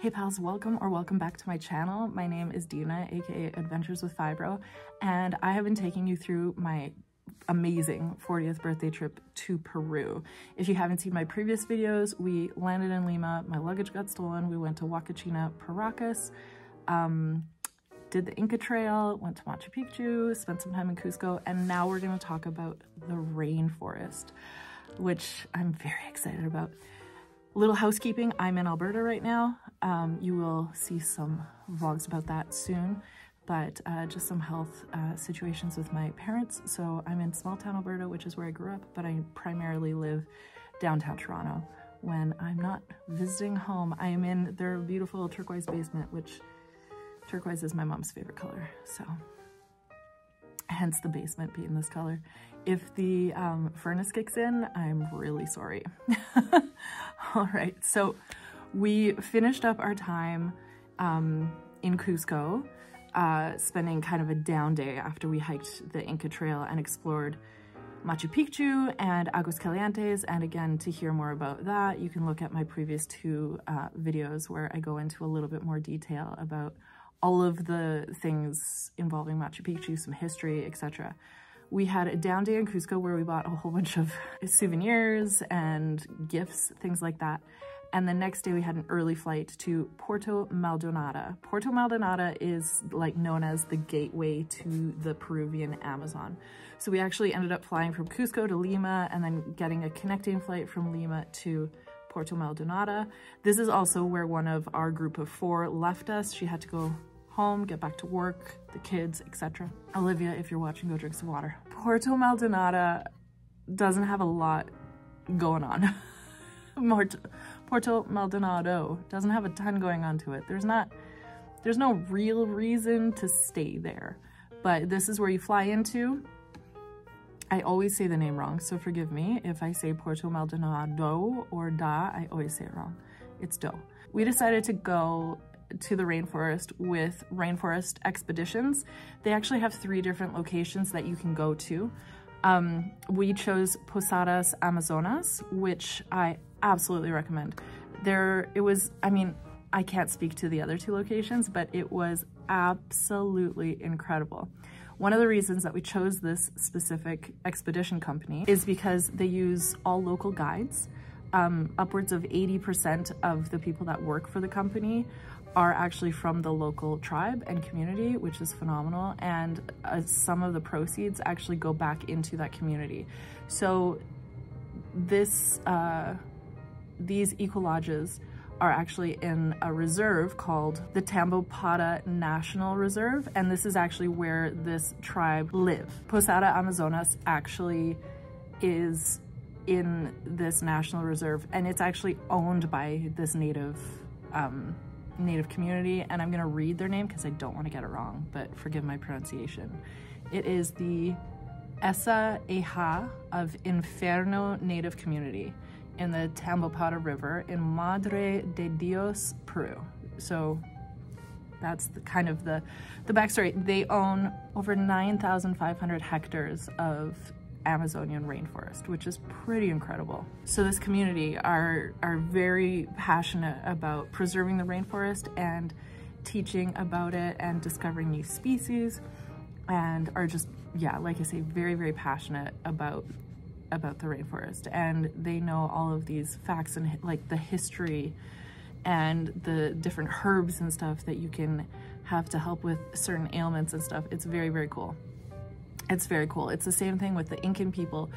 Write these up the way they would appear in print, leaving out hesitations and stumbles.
Hey pals, welcome back to my channel. My name is Dina, aka Adventures with Fibro, and I have been taking you through my amazing 40th birthday trip to Peru. If you haven't seen my previous videos, we landed in Lima, my luggage got stolen, we went to Huacachina, Paracas, did the Inca Trail, went to Machu Picchu, spent some time in Cusco, and now we're going to talk about the rainforest, which I'm very excited about. Little housekeeping, I'm in Alberta right now. You will see some vlogs about that soon, but just some health situations with my parents. So I'm in small town Alberta, which is where I grew up, but I primarily live downtown Toronto. When I'm not visiting home, I am in their beautiful turquoise basement, which turquoise is my mom's favorite color, so hence the basement being this color. If the furnace kicks in, I'm really sorry. All right, so we finished up our time in Cusco, spending kind of a down day after we hiked the Inca Trail and explored Machu Picchu and Aguascalientes. And again, to hear more about that, you can look at my previous two videos where I go into a little bit more detail about all of the things involving Machu Picchu, some history, etc. We had a down day in Cusco where we bought a whole bunch of souvenirs and gifts, things like that. And the next day we had an early flight to Puerto Maldonado. Puerto Maldonado is like known as the gateway to the Peruvian Amazon. So we actually ended up flying from Cusco to Lima and then getting a connecting flight from Lima to Puerto Maldonado. This is also where one of our group of 4 left us. She had to go home, get back to work, the kids, etc. Olivia, if you're watching, go drink some water. Puerto Maldonado doesn't have a lot going on. Puerto Maldonado doesn't have a ton going on to it. There's no real reason to stay there, but this is where you fly into. I always say the name wrong, so forgive me if I say Puerto Maldonado or Da, I always say it wrong. It's Do. We decided to go to the rainforest with Rainforest Expeditions. They actually have 3 different locations that you can go to. We chose Posadas Amazonas, which I absolutely recommend. I mean, I can't speak to the other 2 locations, but it was absolutely incredible. One of the reasons that we chose this specific expedition company is because they use all local guides. Upwards of 80% of the people that work for the company are actually from the local tribe and community, which is phenomenal. And some of the proceeds actually go back into that community. So these eco-lodges are actually in a reserve called the Tambopata National Reserve, and this is actually where this tribe live. Posada Amazonas actually is in this national reserve, and it's actually owned by this native community, and I'm gonna read their name because I don't want to get it wrong, but forgive my pronunciation. It is the Essa Eha of Inferno Native Community in the Tambopata River in Madre de Dios, Peru. So that's the kind of the backstory. They own over 9,500 hectares of Amazonian rainforest, which is pretty incredible. So this community are very passionate about preserving the rainforest and teaching about it and discovering new species, and are just, yeah, like I say, very, very passionate about the rainforest. And they know all of these facts and like the history and the different herbs and stuff that you can have to help with certain ailments and stuff. It's very, very cool. It's very cool. It's the same thing with the Incan people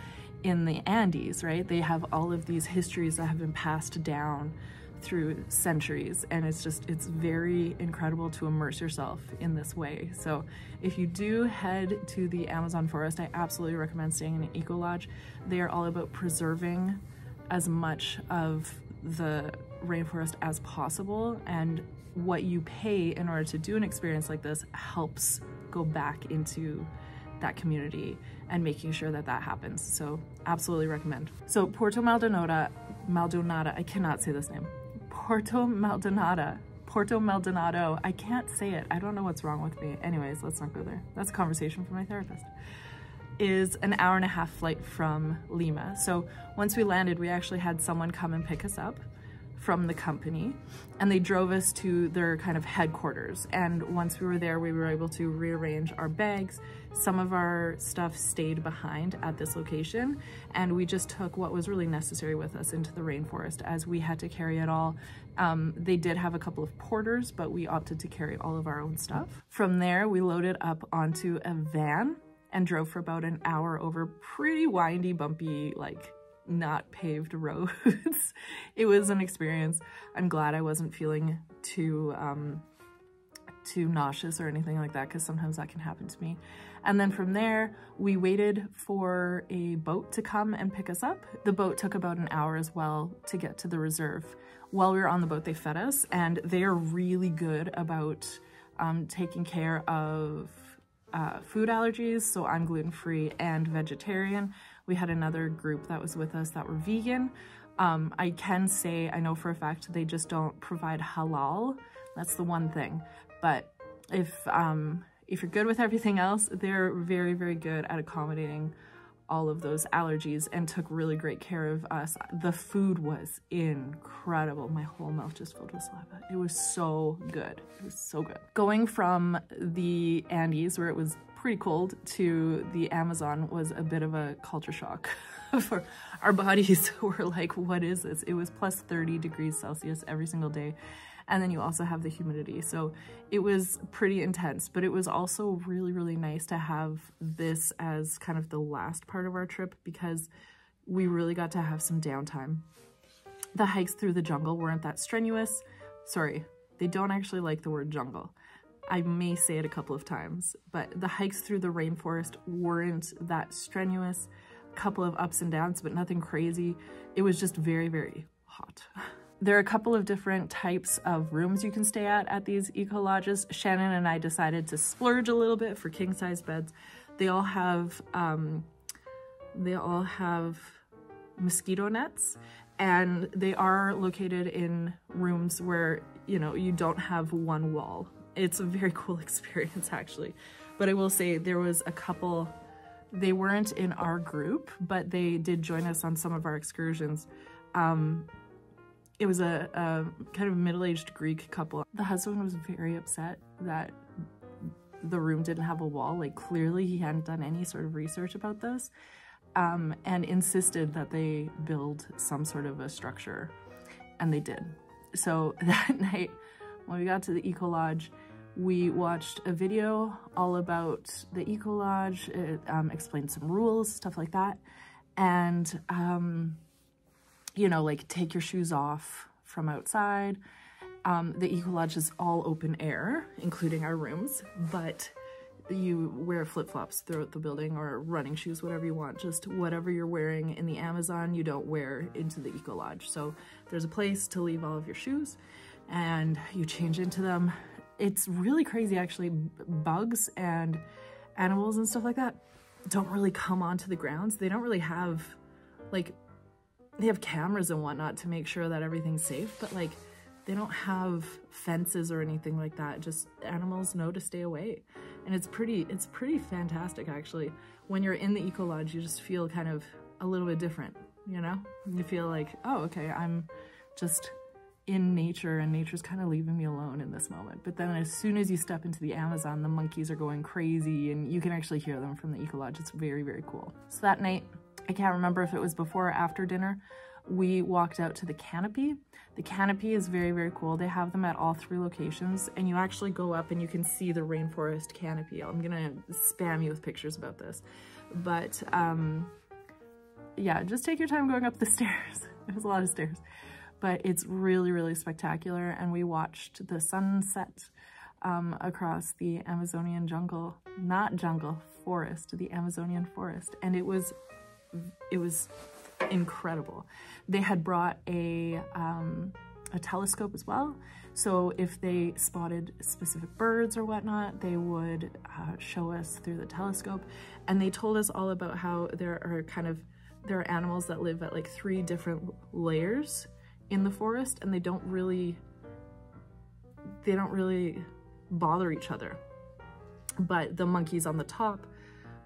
in the Andes, right? They have all of these histories that have been passed down through centuries, and it's very incredible to immerse yourself in this way. So if you do head to the Amazon forest, I absolutely recommend staying in an eco-lodge. They are all about preserving as much of the rainforest as possible, and what you pay in order to do an experience like this helps go back into that community and making sure that that happens. So absolutely recommend. So Puerto Maldonado, I cannot say this name. Puerto Maldonado, I can't say it. I don't know what's wrong with me. Anyways, let's not go there. That's a conversation for my therapist. Is an 1.5-hour flight from Lima. So once we landed, we actually had someone come and pick us up from the company, and they drove us to their kind of headquarters. And once we were there, we were able to rearrange our bags. Some of our stuff stayed behind at this location, and we just took what was really necessary with us into the rainforest, as we had to carry it all. They did have a couple of porters, but we opted to carry all of our own stuff. From there, we loaded up onto a van and drove for about an hour over pretty windy, bumpy, like not paved roads. It was an experience. I'm glad I wasn't feeling too nauseous or anything like that, because sometimes that can happen to me. And then from there, we waited for a boat to come and pick us up. The boat took about an hour as well to get to the reserve. While we were on the boat, they fed us, and they are really good about taking care of food allergies. So I'm gluten-free and vegetarian. We had another group that was with us that were vegan. I can say, I know for a fact they just don't provide halal. That's the one thing. But if you're good with everything else, they're very, very good at accommodating all of those allergies and took really great care of us. The food was incredible. My whole mouth just filled with saliva. It was so good. It was so good. Going from the Andes, where it was pretty cold, to the Amazon was a bit of a culture shock. For our bodies were like, what is this? It was plus 30 degrees Celsius every single day. And then you also have the humidity. So it was pretty intense, but it was also really, really nice to have this as kind of the last part of our trip, because we really got to have some downtime. The hikes through the jungle weren't that strenuous. Sorry, they don't actually like the word jungle. I may say it a couple of times, but the hikes through the rainforest weren't that strenuous. A couple of ups and downs, but nothing crazy. It was just very, very hot. There are a couple of different types of rooms you can stay at these eco lodges. Shannon and I decided to splurge a little bit for king size beds. They all have mosquito nets, and they are located in rooms where, you know, you don't have one wall. It's a very cool experience, actually. But I will say there was a couple, they weren't in our group, but they did join us on some of our excursions. It was a kind of middle-aged Greek couple. The husband was very upset that the room didn't have a wall. Like, clearly he hadn't done any sort of research about this, and insisted that they build some sort of a structure, and they did. So that night, when we got to the Eco Lodge, we watched a video all about the Eco Lodge. It explained some rules, stuff like that. And you know, like, take your shoes off from outside. The Eco Lodge is all open air, including our rooms, but you wear flip-flops throughout the building, or running shoes, whatever you want. Just whatever you're wearing in the Amazon, you don't wear into the Eco Lodge. So there's a place to leave all of your shoes, and you change into them. It's really crazy, actually. Bugs and animals and stuff like that don't really come onto the grounds. They don't really have, like, they have cameras and whatnot to make sure that everything's safe, but like, they don't have fences or anything like that. Just animals know to stay away. And it's pretty fantastic, actually. When you're in the Eco Lodge, you just feel kind of a little bit different, you know? You feel like, oh, okay, I'm just in nature, and nature's kind of leaving me alone in this moment. But then as soon as you step into the Amazon, the monkeys are going crazy, and you can actually hear them from the Eco Lodge. It's very, very cool. So that night, I can't remember if it was before or after dinner, we walked out to the canopy. The canopy is very, very cool. They have them at all 3 locations, and you actually go up and you can see the rainforest canopy. I'm gonna spam you with pictures about this. But yeah, just take your time going up the stairs. There's a lot of stairs, but it's really, really spectacular. And we watched the sunset across the Amazonian jungle, not jungle, forest, the Amazonian forest. And it was incredible. They had brought a telescope as well. So if they spotted specific birds or whatnot, they would show us through the telescope. And they told us all about how there are animals that live at like 3 different layers in the forest, and they don't really bother each other. But the monkeys on the top,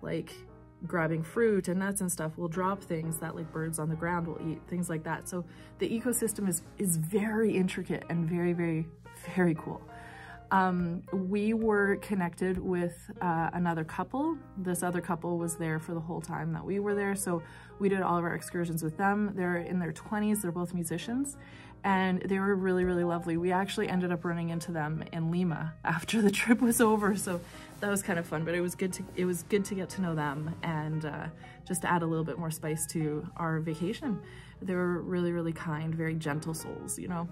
like, grabbing fruit and nuts and stuff, will drop things that like birds on the ground will eat, things like that. So the ecosystem is very intricate and very, very, very cool. We were connected with another couple. This other couple was there for the whole time that we were there. So we did all of our excursions with them. They're in their 20s, they're both musicians, and they were really, really lovely. We actually ended up running into them in Lima after the trip was over. So that was kind of fun, but it was good to get to know them and just to add a little bit more spice to our vacation. They were really, really kind, very gentle souls, you know.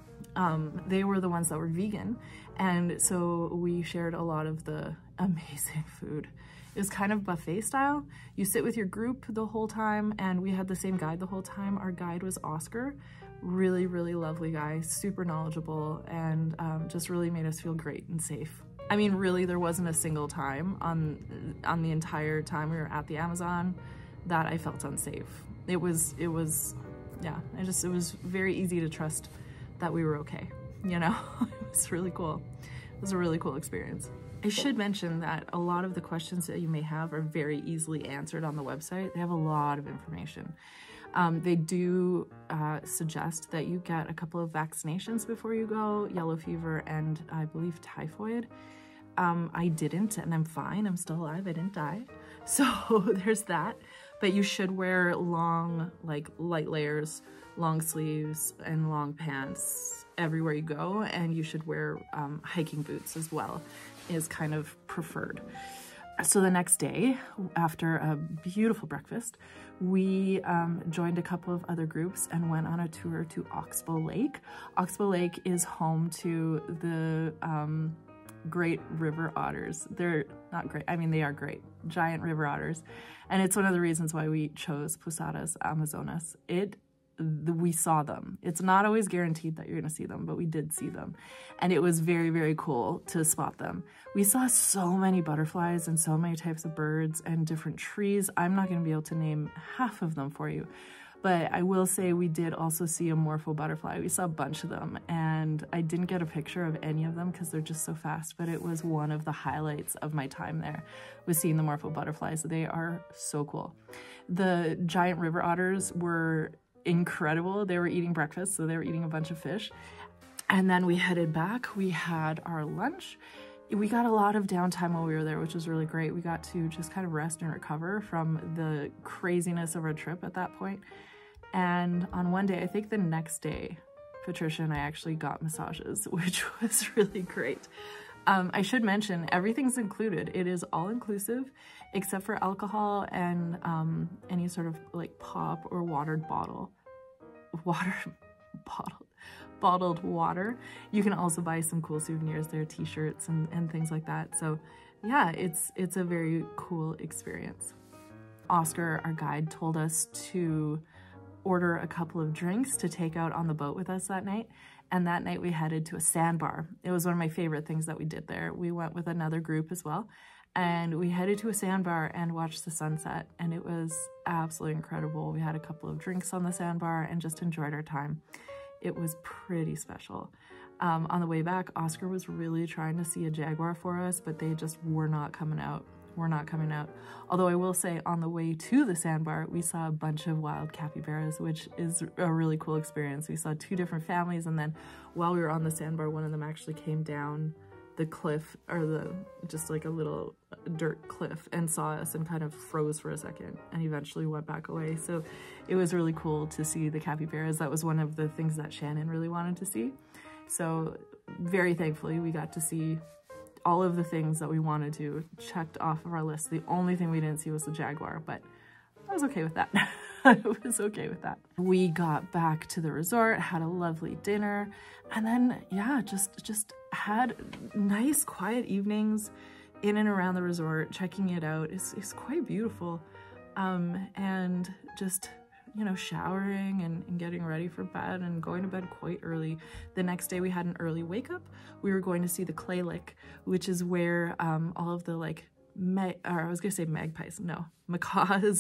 They were the ones that were vegan, and so we shared a lot of the amazing food. It was kind of buffet style. You sit with your group the whole time, and we had the same guide the whole time. Our guide was Oscar. Really, really lovely guy, super knowledgeable, and just really made us feel great and safe. I mean, really, there wasn't a single time on the entire time we were at the Amazon that I felt unsafe. It was, yeah, it was very easy to trust that we were okay, you know? It was really cool. It was a really cool experience. I should mention that a lot of the questions that you may have are very easily answered on the website. They have a lot of information. They do suggest that you get a couple of vaccinations before you go, yellow fever and I believe typhoid. I didn't, and I'm fine. I'm still alive. I didn't die. So there's that. But you should wear long, like light layers, long sleeves and long pants everywhere you go. And you should wear hiking boots as well, is kind of preferred. So the next day, after a beautiful breakfast, we joined a couple of other groups and went on a tour to Oxbow Lake. Oxbow Lake is home to the great river otters. They're not great, I mean, they are great, giant river otters. And it's one of the reasons why we chose Posadas Amazonas. We saw them. It's not always guaranteed that you're gonna see them, but we did see them. And it was very, very cool to spot them. We saw so many butterflies and so many types of birds and different trees. I'm not gonna be able to name half of them for you, but I will say we did also see a morpho butterfly. We saw a bunch of them, and I didn't get a picture of any of them because they're just so fast, but it was one of the highlights of my time there, was seeing the morpho butterflies. They are so cool. The giant river otters were incredible. They were eating breakfast, so they were eating a bunch of fish. And then we headed back. We had our lunch. We got a lot of downtime while we were there, which was really great. We got to just kind of rest and recover from the craziness of our trip at that point. And on one day, I think the next day, Patricia and I actually got massages, which was really great. I should mention, everything's included. It is all inclusive, except for alcohol and any sort of like pop or bottled water. You can also buy some cool souvenirs there, t-shirts and things like that. So yeah, it's a very cool experience. Oscar, our guide, told us to order a couple of drinks to take out on the boat with us that night. And that night we headed to a sandbar. It was one of my favorite things that we did there. We went with another group as well, and we headed to a sandbar and watched the sunset, and it was absolutely incredible. We had a couple of drinks on the sandbar and just enjoyed our time. It was pretty special. On the way back, Oscar was really trying to see a jaguar for us, but they just were not coming out. Although I will say, on the way to the sandbar, we saw a bunch of wild capybaras, which is a really cool experience. We saw two different families, and then while we were on the sandbar, one of them actually came down the cliff, or just like a little dirt cliff, and saw us and kind of froze for a second and eventually went back away. So it was really cool to see the capybaras. That was one of the things that Shannon really wanted to see. So very thankfully, we got to see all of the things that we wanted to checked off of our list. The only thing we didn't see was the jaguar, but I was okay with that. I was okay with that. We got back to the resort, had a lovely dinner, and then yeah, just had nice quiet evenings in and around the resort, checking it out. It's quite beautiful. And just, you know, showering and getting ready for bed and going to bed quite early. The next day we had an early wake up. We were going to see the clay lick, which is where all of the like, macaws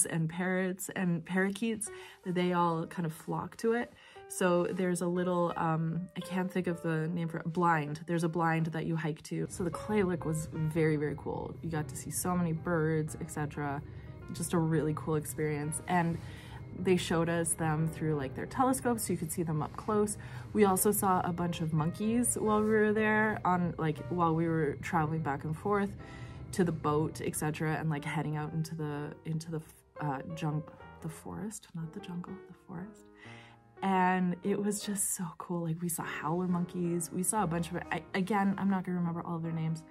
and parrots and parakeets, they all kind of flock to it. So there's a little, I can't think of the name for it, blind. There's a blind that you hike to. So the clay lick was very, very cool. You got to see so many birds, etc. just a really cool experience. And they showed us them through like their telescopes so you could see them up close. We also saw a bunch of monkeys while we were there, on like while we were traveling back and forth to the boat, etc., and like heading out into the forest, not the jungle, the forest. And it was just so cool. Like we saw howler monkeys, we saw a bunch of it. Again, I'm not gonna remember all of their names,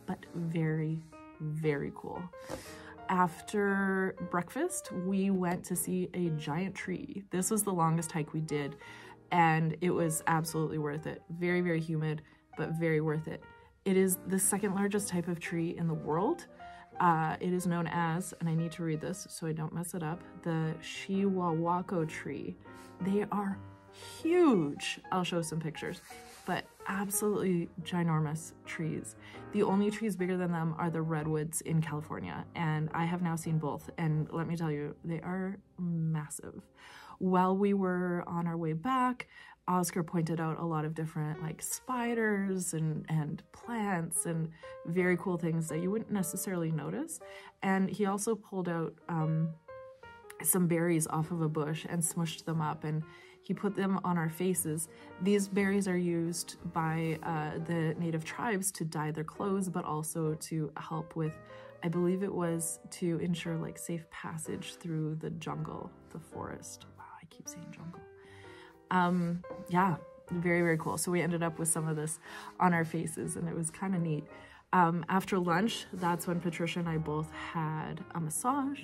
but very, very cool. After breakfast, we went to see a giant tree. This was the longest hike we did, and it was absolutely worth it. Very, very humid, but very worth it. It is the second largest type of tree in the world. It is known as, and I need to read this so I don't mess it up, the Chihuahua tree. They are huge. I'll show some pictures, but absolutely ginormous trees. The only trees bigger than them are the redwoods in California, and I have now seen both, and let me tell you, they are massive. While we were on our way back, Oscar pointed out a lot of different like spiders and plants and very cool things that you wouldn't necessarily notice. And he also pulled out some berries off of a bush and smushed them up, and he put them on our faces. These berries are used by the native tribes to dye their clothes, but also to help with, I believe it was to ensure like safe passage through the jungle, the forest. Wow, I keep saying jungle. Yeah, very, very cool. So we ended up with some of this on our faces, and it was kind of neat. After lunch, that's when Patricia and I both had a massage.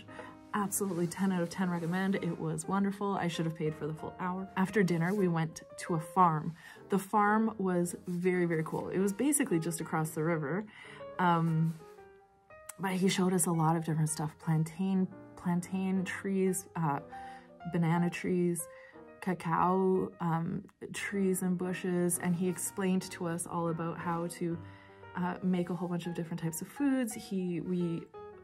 Absolutely 10 out of 10 recommend. It was wonderful. I should have paid for the full hour. After dinner, we went to a farm. The farm was very, very cool. It was basically just across the river. But he showed us a lot of different stuff. Plantain trees, banana trees, cacao trees and bushes, and he explained to us all about how to make a whole bunch of different types of foods.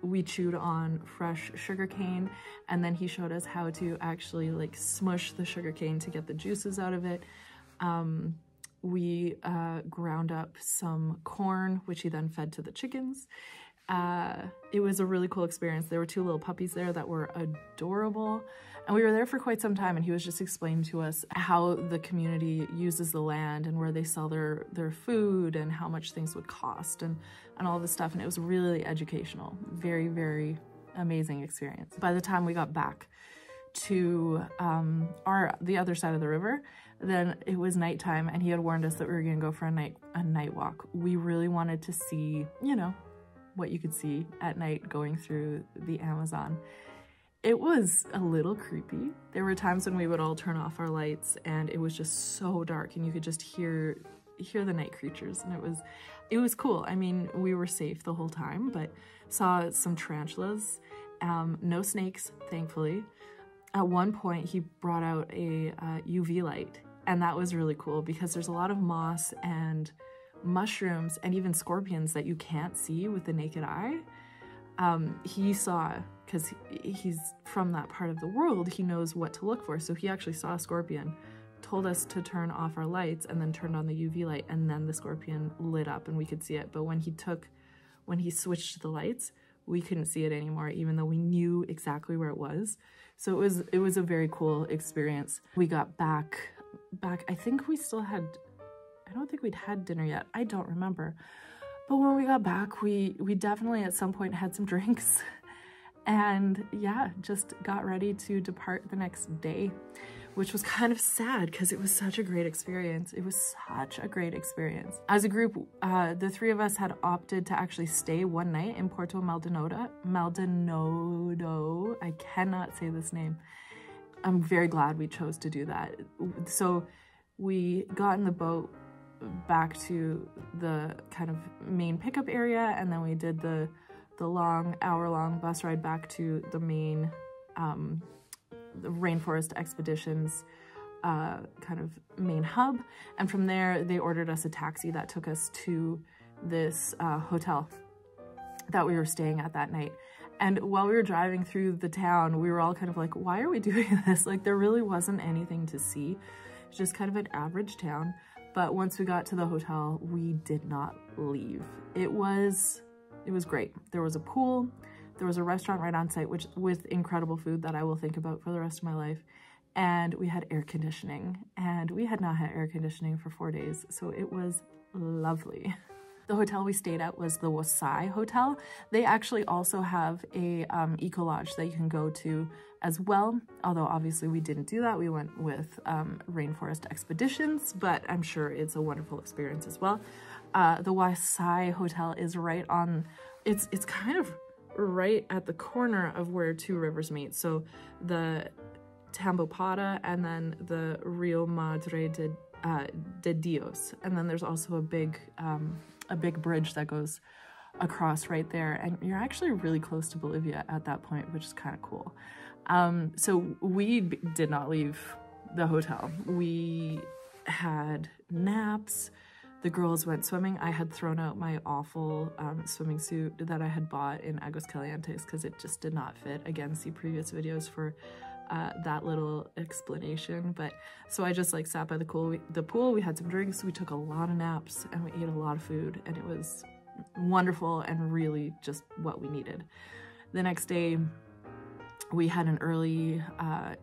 We chewed on fresh sugar cane, and then he showed us how to actually like smush the sugar cane to get the juices out of it. We ground up some corn, which he then fed to the chickens. It was a really cool experience. There were two little puppies there that were adorable, and we were there for quite some time, and he was just explaining to us how the community uses the land and where they sell their food and how much things would cost and all this stuff, and it was really educational. Very, very amazing experience. By the time we got back to the other side of the river, then it was nighttime, and he had warned us that we were gonna go for a night walk. We really wanted to see, you know, what you could see at night going through the Amazon. It was a little creepy. There were times when we would all turn off our lights and it was just so dark, and you could just hear the night creatures, and it was cool. I mean, we were safe the whole time, but saw some tarantulas, no snakes, thankfully. At one point, he brought out a UV light, and that was really cool because there's a lot of moss and mushrooms and even scorpions that you can't see with the naked eye. He saw, because he's from that part of the world, he knows what to look for. So he actually saw a scorpion, told us to turn off our lights, and then turned on the UV light, and then the scorpion lit up and we could see it. But when he switched the lights, we couldn't see it anymore, even though we knew exactly where it was. So it was a very cool experience. We got back, I think we still had, I don't think we'd had dinner yet. I don't remember. But when we got back, we definitely at some point had some drinks, and yeah, just got ready to depart the next day, which was kind of sad because it was such a great experience. It was such a great experience. As a group, the three of us had opted to actually stay one night in Puerto Maldonado. I cannot say this name. I'm very glad we chose to do that. So we got in the boat back to the kind of main pickup area, and then we did the long hour-long bus ride back to the main the Rainforest Expeditions kind of main hub, and from there they ordered us a taxi that took us to this hotel that we were staying at that night. And while we were driving through the town, we were all kind of like, why are we doing this? Like, there really wasn't anything to see. It's just kind of an average town. But once we got to the hotel, we did not leave. It was great. There was a pool, There was a restaurant right on site, which with incredible food that I will think about for the rest of my life. And we had air conditioning, and we had not had air conditioning for 4 days, so it was lovely. The hotel we stayed at was the Wasai Hotel. They actually also have a eco lodge that you can go to as well, although obviously we didn't do that. We went with Rainforest Expeditions, but I'm sure it's a wonderful experience as well. The Wasai Hotel is right on, it's kind of right at the corner of where two rivers meet. So the Tambopata and then the Rio Madre de Dios. And then there's also a big bridge that goes across right there. And you're actually really close to Bolivia at that point, which is kind of cool. So we did not leave the hotel. We had naps. The girls went swimming. I had thrown out my awful swimming suit that I had bought in Aguascalientes because it just did not fit. Again, see previous videos for that little explanation. But so I just like sat by the pool. We had some drinks. We took a lot of naps and we ate a lot of food, and it was wonderful and really just what we needed. The next day, we had an early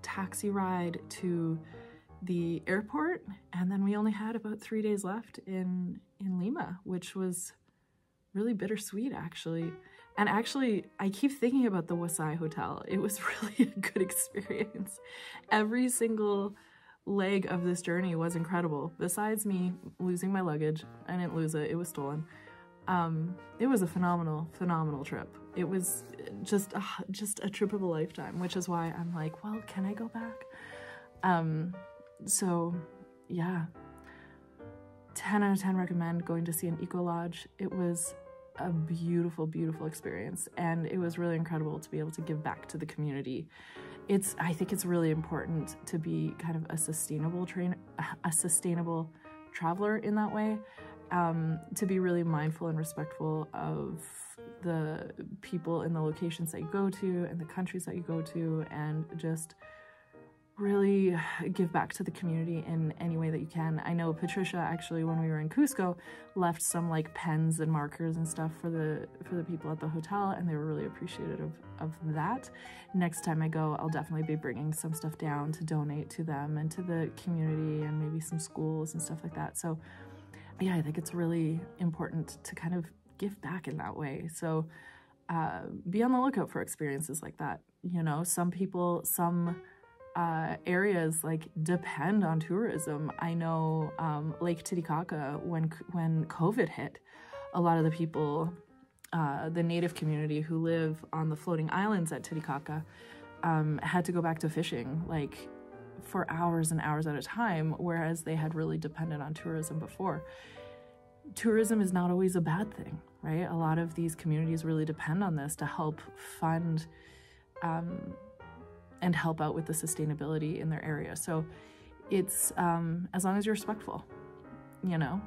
taxi ride to the airport, and then we only had about 3 days left in Lima, which was really bittersweet actually. And actually, I keep thinking about the Wasai Hotel. It was really a good experience. Every single leg of this journey was incredible. Besides me losing my luggage, I didn't lose it, it was stolen. It was a phenomenal trip. It was just a trip of a lifetime, which is why I'm like, well, can I go back? So yeah, 10 out of 10 recommend going to see an eco lodge. It was a beautiful experience, and it was really incredible to be able to give back to the community. I think it's really important to be kind of a sustainable traveler in that way, to be really mindful and respectful of the people in the locations that you go to and the countries that you go to, and just really give back to the community in any way that you can. I know Patricia actually, when we were in Cusco, left some like pens and markers and stuff for the people at the hotel, and they were really appreciative of that. Next time I go, I'll definitely be bringing some stuff down to donate to them and to the community and maybe some schools and stuff like that. So yeah, I think it's really important to kind of give back in that way. So be on the lookout for experiences like that. You know, some people, some areas like depend on tourism. I know Lake Titicaca, when COVID hit, a lot of the people, the native community who live on the floating islands at Titicaca, had to go back to fishing like for hours and hours at a time, whereas they had really depended on tourism before. Tourism is not always a bad thing, right? A lot of these communities really depend on this to help fund and help out with the sustainability in their area. So it's, as long as you're respectful, you know,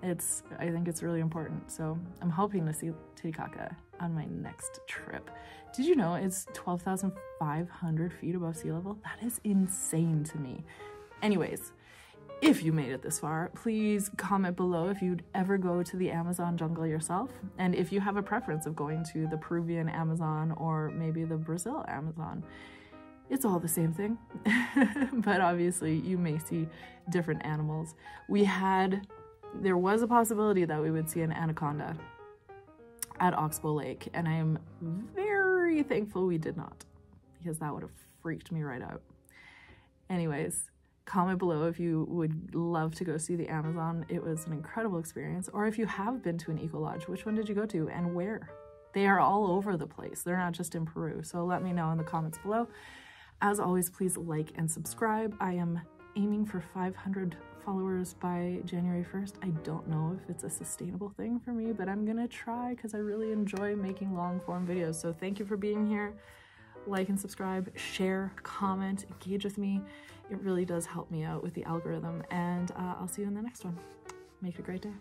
I think it's really important. So I'm hoping to see Titicaca on my next trip. Did you know it's 12,500 feet above sea level? That is insane to me. Anyways, if you made it this far, please comment below if you'd ever go to the Amazon jungle yourself, and if you have a preference of going to the Peruvian Amazon or maybe the Brazil Amazon. It's all the same thing, but obviously you may see different animals. There was a possibility that we would see an anaconda at Oxbow Lake, and I am very thankful we did not, because that would have freaked me right out. Anyways, comment below if you would love to go see the Amazon. It was an incredible experience. Or if you have been to an eco lodge, which one did you go to and where? They are all over the place. They're not just in Peru. So let me know in the comments below. As always, please like and subscribe. I am aiming for 500 followers by January 1st. I don't know if it's a sustainable thing for me, but I'm gonna try because I really enjoy making long form videos. So thank you for being here. Like and subscribe, share, comment, engage with me. It really does help me out with the algorithm, and I'll see you in the next one. Make it a great day.